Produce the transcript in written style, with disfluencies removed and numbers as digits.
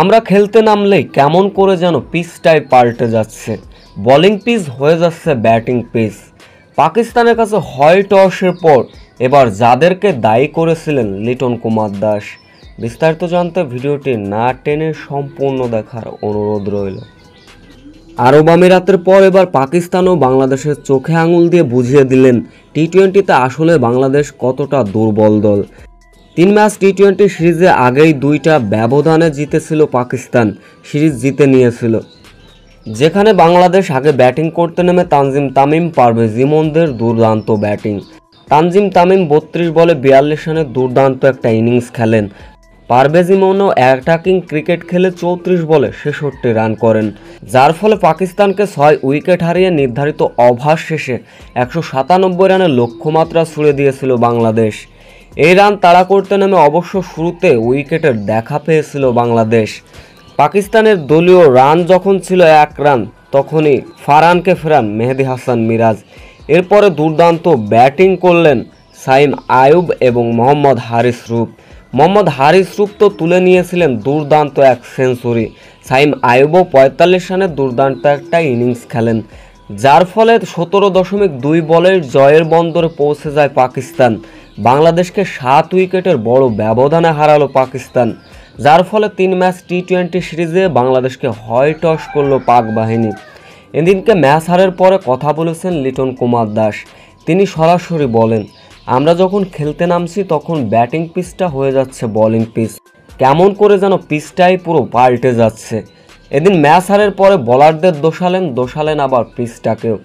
আমরা খেলতে নামলেই কেমন করে যেন পিচটাই পাল্টে যাচ্ছে। বোলিং পিচ হয়ে যাচ্ছে ব্যাটিং পিচ। পাকিস্তানের কাছে হয় টসের পর এবার যাদেরকে দায়ী করেছিলেন লিটন কুমার দাস। বিস্তারিত জানতে ভিডিওটি না টেনে সম্পূর্ণ দেখার অনুরোধ রইল। আরব আমিরাতের পর এবার পাকিস্তানও বাংলাদেশের চোখে আঙুল দিয়ে বুঝিয়ে দিলেন টি-20তে আসলে বাংলাদেশ কতটা দুর্বল দল। 3 ম্যাচ টি-20 সিরিজে আগেই 2টা ব্যবধানে জিতেছিল পাকিস্তান, সিরিজ জিতে নিয়েছিল। যেখানে বাংলাদেশ আগে ব্যাটিং করতে নেমে তানজিম তামিম, পারভেজ ইমনদের দুর্দান্ত ব্যাটিং। তানজিম তামিম 32 বলে 42 রানের দুর্দান্ত একটা ইনিংস খেলেন। পারভেজ ইমনও অ্যাটাকিং ক্রিকেট খেলে 34 বলে 66 রান করেন, যার ফলে পাকিস্তানকে 6 উইকেট হারিয়ে নির্ধারিত ওভার শেষে 197 রানের লক্ষ্যমাত্রা ছুঁড়ে দিয়েছিল বাংলাদেশ। এই রান তাড়া করতে নেমে অবশ্য শুরুতে উইকেটের দেখা পেয়েছিল বাংলাদেশ। পাকিস্তানের দলীয় রান যখন ছিল 1 রান, তখনই ফারহানকে ফেরান মেহেদী হাসান মিরাজ। এরপরে দুর্দান্ত ব্যাটিং করলেন সাইম আয়ুব এবং মোহাম্মদ হারিস রূপ। মোহাম্মদ হারিস রূপ তো তুলে নিয়েছিলেন দুর্দান্ত এক সেঞ্চুরি। সাইম আয়ুবও 45 রানের দুর্দান্ত একটা ইনিংস খেলেন, যার ফলে 17.2 বলের জয়ের বন্দরে পৌঁছে যায় পাকিস্তান। বাংলাদেশকে 7 উইকেটের বড় ব্যবধানে হারালো পাকিস্তান, যার ফলে 3 ম্যাচ টি-20 সিরিজে বাংলাদেশকে হয় টস করলো পাক বাহিনী। এদিনকে ম্যাচ হারের পরে কথা বলেছেন লিটন কুমার দাস। তিনি সরাসরি বলেন, আমরা যখন খেলতে নামছি তখন ব্যাটিং পিচটা হয়ে যাচ্ছে বোলিং পিচ, কেমন করে যেন পিচটাই পুরো পাল্টে যাচ্ছে। এদিন ম্যাচ হারের পরে বোলারদের দোষালেন আবার পিচটাকেও।